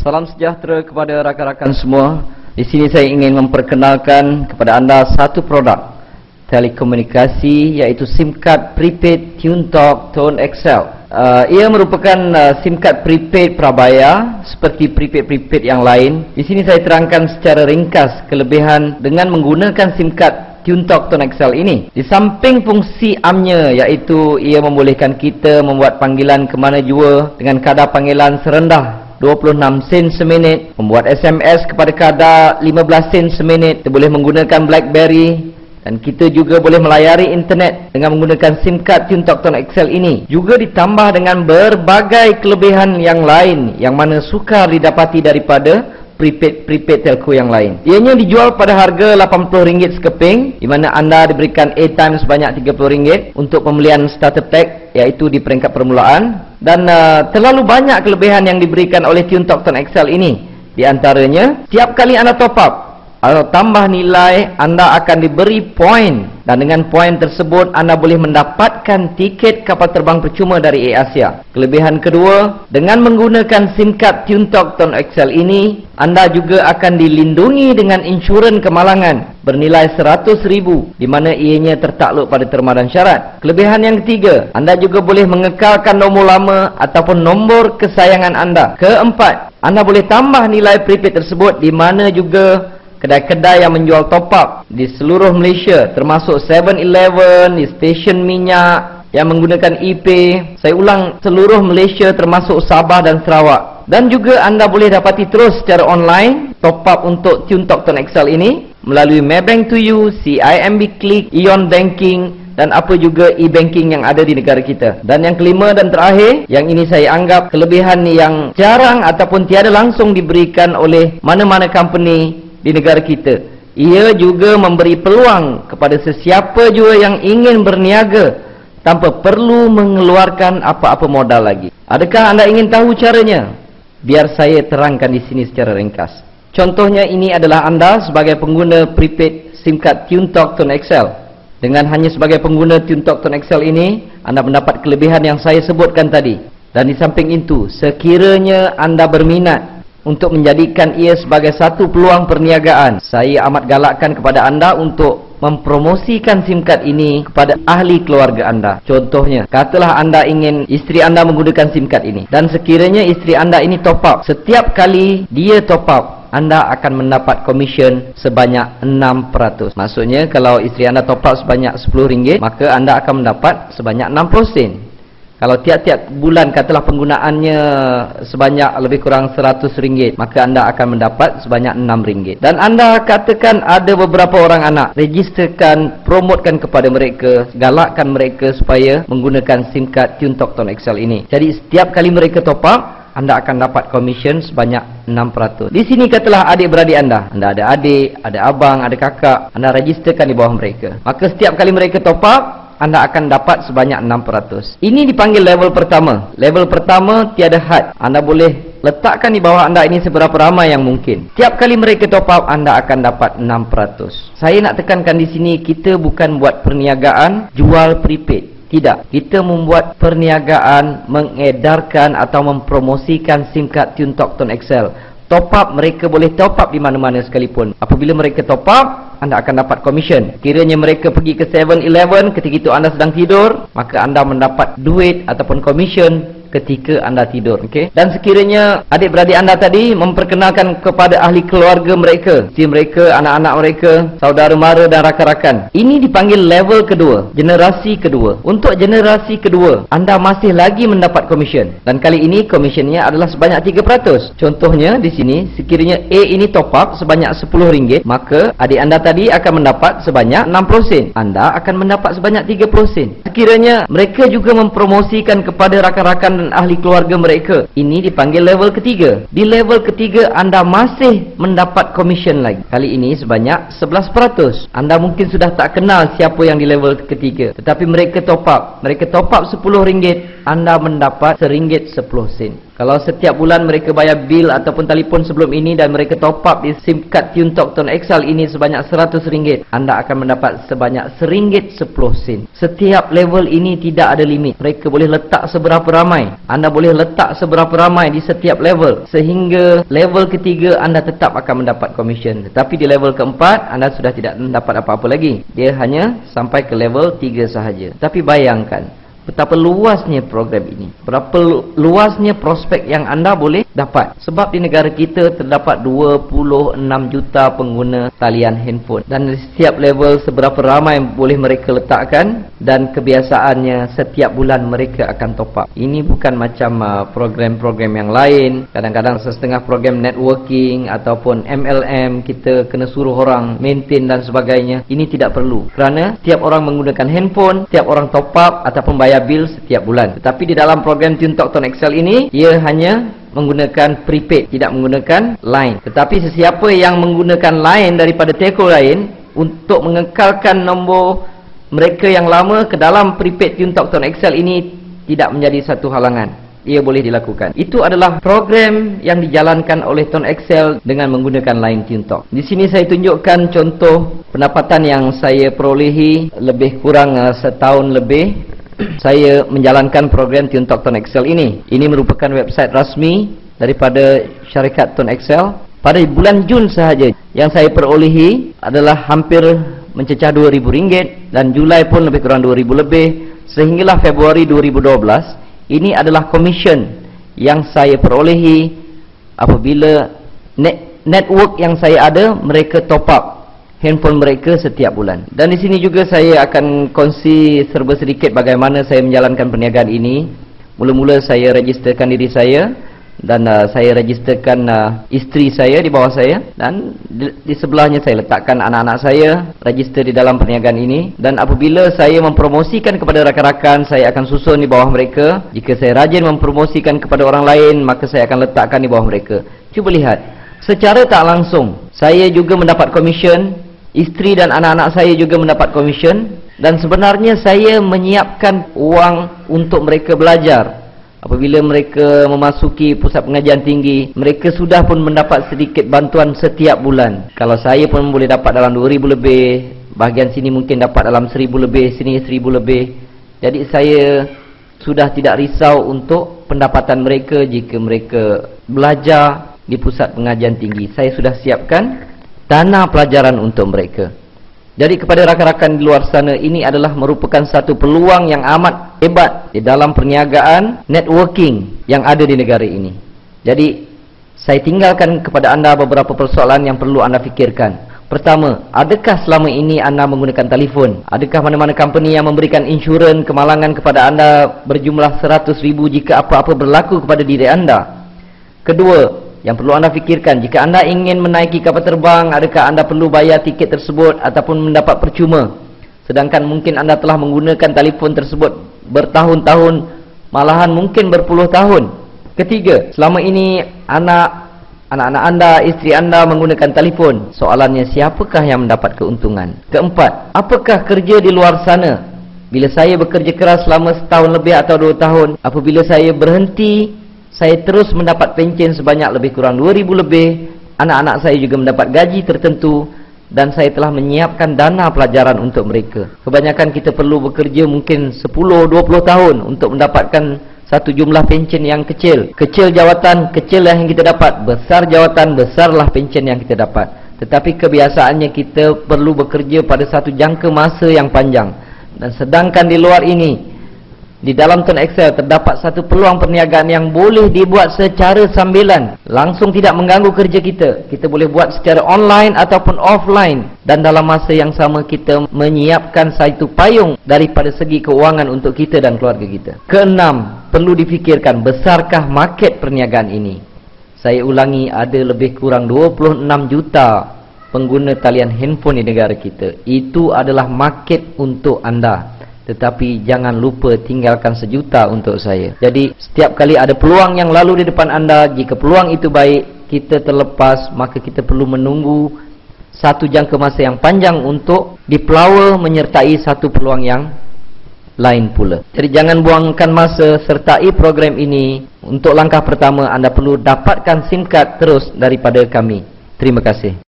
Salam sejahtera kepada rakan-rakan semua. Di sini saya ingin memperkenalkan kepada anda satu produk telekomunikasi, iaitu SIM card prepaid TuneTalk Tone XL. Ia merupakan SIM card prepaid prabayar seperti prepaid yang lain. Di sini saya terangkan secara ringkas kelebihan dengan menggunakan SIM card TuneTalk Tone XL ini. Di samping fungsi amnya, iaitu ia membolehkan kita membuat panggilan ke mana jua dengan kadar panggilan serendah 26 sen seminit, membuat SMS kepada kadar 15 sen seminit. Kita boleh menggunakan BlackBerry dan kita juga boleh melayari internet dengan menggunakan SIM card TuneTalk Tone XL ini. Juga ditambah dengan berbagai kelebihan yang lain yang mana sukar didapati daripada prepaid telco yang lain. Ianya dijual pada harga RM80 sekeping, di mana anda diberikan airtime sebanyak RM30 untuk pembelian starter pack, iaitu di peringkat permulaan. Dan terlalu banyak kelebihan yang diberikan oleh TuneTalk Tone XL ini. Di antaranya, setiap kali anda top up atau tambah nilai, anda akan diberi poin, dan dengan poin tersebut anda boleh mendapatkan tiket kapal terbang percuma dari Air Asia. Kelebihan kedua, dengan menggunakan SIM card TuneTalk Tone XL ini, anda juga akan dilindungi dengan insurans kemalangan bernilai RM100,000, di mana ianya tertakluk pada terma dan syarat. Kelebihan yang ketiga, anda juga boleh mengekalkan nombor lama ataupun nombor kesayangan anda. Keempat, anda boleh tambah nilai prepaid tersebut di mana juga kedai-kedai yang menjual top up di seluruh Malaysia, termasuk 7-Eleven, di stesen minyak yang menggunakan ePay. Saya ulang, seluruh Malaysia termasuk Sabah dan Sarawak. Dan juga anda boleh dapati terus secara online top up untuk TuneTalk Tone XL ini melalui Maybank to You, CIMB Click, Ion Banking dan apa juga e-banking yang ada di negara kita. Dan yang kelima dan terakhir, yang ini saya anggap kelebihan yang jarang ataupun tiada langsung diberikan oleh mana-mana company di negara kita. Ia juga memberi peluang kepada sesiapa jua yang ingin berniaga tanpa perlu mengeluarkan apa-apa modal lagi. Adakah anda ingin tahu caranya? Biar saya terangkan di sini secara ringkas. Contohnya, ini adalah anda sebagai pengguna prepaid SIM card TuneTalk Tone XL. Dengan hanya sebagai pengguna TuneTalk Tone XL ini, anda mendapat kelebihan yang saya sebutkan tadi. Dan di samping itu, sekiranya anda berminat untuk menjadikan ia sebagai satu peluang perniagaan, saya amat galakkan kepada anda untuk mempromosikan SIM card ini kepada ahli keluarga anda. Contohnya, katalah anda ingin isteri anda menggunakan SIM card ini, dan sekiranya isteri anda ini top up, setiap kali dia top up, anda akan mendapat komisen sebanyak 6%. Maksudnya, kalau isteri anda top up sebanyak RM10, maka anda akan mendapat sebanyak 60 sen. Kalau tiap-tiap bulan katalah penggunaannya sebanyak lebih kurang RM100, maka anda akan mendapat sebanyak RM6. Dan anda katakan ada beberapa orang anak, registerkan, promotkan kepada mereka, galakkan mereka supaya menggunakan SIM card TuneTalk Tone XL ini. Jadi setiap kali mereka top up, anda akan dapat komisen sebanyak 6%. Di sini katalah adik-beradik anda ada adik, ada abang, ada kakak, anda registerkan di bawah mereka. Maka setiap kali mereka top up, anda akan dapat sebanyak 6%. Ini dipanggil level pertama. Level pertama tiada had. Anda boleh letakkan di bawah anda ini seberapa ramai yang mungkin. Tiap kali mereka top up, anda akan dapat 6%. Saya nak tekankan di sini, kita bukan buat perniagaan jual prepaid. Tidak. Kita membuat perniagaan mengedarkan atau mempromosikan SIM card TuneTalk Tone XL. Top up, mereka boleh top up di mana-mana sekalipun. Apabila mereka top up, anda akan dapat komisen. Kiranya mereka pergi ke 7-Eleven ketika itu anda sedang tidur, maka anda mendapat duit ataupun komisen ketika anda tidur. Okey. Dan sekiranya adik-beradik anda tadi memperkenalkan kepada ahli keluarga mereka, isteri mereka, anak-anak mereka, saudara mara dan rakan-rakan. Ini dipanggil level kedua, generasi kedua. Untuk generasi kedua, anda masih lagi mendapat komisen. Dan kali ini komisennya adalah sebanyak 3%. Contohnya di sini, sekiranya A ini top up sebanyak RM10, maka adik anda tadi akan mendapat sebanyak 60 sen. Anda akan mendapat sebanyak 30 sen. Sekiranya mereka juga mempromosikan kepada rakan-rakan dan ahli keluarga mereka, ini dipanggil level ketiga. Di level ketiga, anda masih mendapat komisen lagi. Kali ini sebanyak 11%. Anda mungkin sudah tak kenal siapa yang di level ketiga, tetapi mereka top up. Mereka top up RM10, anda mendapat RM1.10. Kalau setiap bulan mereka bayar bil ataupun telefon sebelum ini dan mereka top up di SIM card TuneTalk Tone XL ini sebanyak RM100, anda akan mendapat sebanyak RM1.10. Setiap level ini tidak ada limit. Mereka boleh letak seberapa ramai. Anda boleh letak seberapa ramai di setiap level. Sehingga level ketiga anda tetap akan mendapat komisen. Tetapi di level keempat anda sudah tidak mendapat apa-apa lagi. Dia hanya sampai ke level 3 sahaja. Tapi bayangkan betapa luasnya program ini, berapa luasnya prospek yang anda boleh dapat. Sebab di negara kita terdapat 26 juta pengguna talian handphone, dan di setiap level seberapa ramai boleh mereka letakkan, dan kebiasaannya setiap bulan mereka akan top up. Ini bukan macam program-program yang lain. Kadang-kadang setengah program networking ataupun MLM kita kena suruh orang maintain dan sebagainya. Ini tidak perlu, kerana setiap orang menggunakan handphone, setiap orang top up ataupun bayar bil setiap bulan. Tetapi di dalam program TuneTalk Tone XL ini, ia hanya menggunakan prepaid, tidak menggunakan line. Tetapi sesiapa yang menggunakan line daripada telco lain untuk mengekalkan nombor mereka yang lama ke dalam prepaid TuneTalk Tone XL ini tidak menjadi satu halangan. Ia boleh dilakukan. Itu adalah program yang dijalankan oleh Tone XL dengan menggunakan line TuneTalk. Di sini saya tunjukkan contoh pendapatan yang saya perolehi lebih kurang setahun lebih saya menjalankan program TuneTalk Tone XL ini. Ini merupakan website rasmi daripada syarikat Tone XL. Pada bulan Jun sahaja yang saya perolehi adalah hampir mencecah RM2,000, dan Julai pun lebih kurang RM2,000 lebih, sehinggalah Februari 2012. Ini adalah komisen yang saya perolehi apabila network yang saya ada mereka top up handphone mereka setiap bulan. Dan di sini juga saya akan kongsi serba sedikit bagaimana saya menjalankan perniagaan ini. Mula-mula saya registerkan diri saya, dan saya registerkan isteri saya di bawah saya, dan di sebelahnya saya letakkan anak-anak saya register di dalam perniagaan ini. Dan apabila saya mempromosikan kepada rakan-rakan, saya akan susun di bawah mereka. Jika saya rajin mempromosikan kepada orang lain, maka saya akan letakkan di bawah mereka. Cuba lihat, secara tak langsung saya juga mendapat komisen. Isteri dan anak-anak saya juga mendapat komisen, dan sebenarnya saya menyiapkan uang untuk mereka belajar. Apabila mereka memasuki pusat pengajian tinggi, mereka sudah pun mendapat sedikit bantuan setiap bulan. Kalau saya pun boleh dapat dalam RM2,000 lebih, bahagian sini mungkin dapat dalam RM1,000 lebih, sini RM1,000 lebih. Jadi saya sudah tidak risau untuk pendapatan mereka jika mereka belajar di pusat pengajian tinggi. Saya sudah siapkan dana pelajaran untuk mereka. Jadi kepada rakan-rakan di luar sana, ini adalah merupakan satu peluang yang amat hebat di dalam perniagaan networking yang ada di negara ini. Jadi saya tinggalkan kepada anda beberapa persoalan yang perlu anda fikirkan. Pertama, adakah selama ini anda menggunakan telefon? Adakah mana-mana company yang memberikan insurans kemalangan kepada anda berjumlah RM100,000 jika apa-apa berlaku kepada diri anda? Kedua, yang perlu anda fikirkan, jika anda ingin menaiki kapal terbang, adakah anda perlu bayar tiket tersebut ataupun mendapat percuma? Sedangkan mungkin anda telah menggunakan telefon tersebut bertahun-tahun, malahan mungkin berpuluh tahun. Ketiga, selama ini anak-anak anda, isteri anda menggunakan telefon. Soalannya, siapakah yang mendapat keuntungan? Keempat, apakah kerja di luar sana? Bila saya bekerja keras selama setahun lebih atau 2 tahun, apabila saya berhenti, saya terus mendapat pencen sebanyak lebih kurang RM2,000 lebih. Anak-anak saya juga mendapat gaji tertentu, dan saya telah menyiapkan dana pelajaran untuk mereka. Kebanyakan kita perlu bekerja mungkin 10-20 tahun untuk mendapatkan satu jumlah pencen yang kecil. Kecil jawatan, kecil yang kita dapat. Besar jawatan, besarlah pencen yang kita dapat. Tetapi kebiasaannya kita perlu bekerja pada satu jangka masa yang panjang. Dan sedangkan di luar ini, di dalam Tone XL terdapat satu peluang perniagaan yang boleh dibuat secara sambilan, langsung tidak mengganggu kerja kita. Kita boleh buat secara online ataupun offline, dan dalam masa yang sama kita menyiapkan satu payung daripada segi keuangan untuk kita dan keluarga kita. Keenam, perlu difikirkan, besarkah market perniagaan ini? Saya ulangi, ada lebih kurang 26 juta pengguna talian handphone di negara kita. Itu adalah market untuk anda. Tetapi jangan lupa tinggalkan 1 juta untuk saya. Jadi setiap kali ada peluang yang lalu di depan anda, jika peluang itu baik, kita terlepas, maka kita perlu menunggu satu jangka masa yang panjang untuk dipelawa menyertai satu peluang yang lain pula. Jadi jangan buangkan masa, sertai program ini. Untuk langkah pertama, anda perlu dapatkan SIM card terus daripada kami. Terima kasih.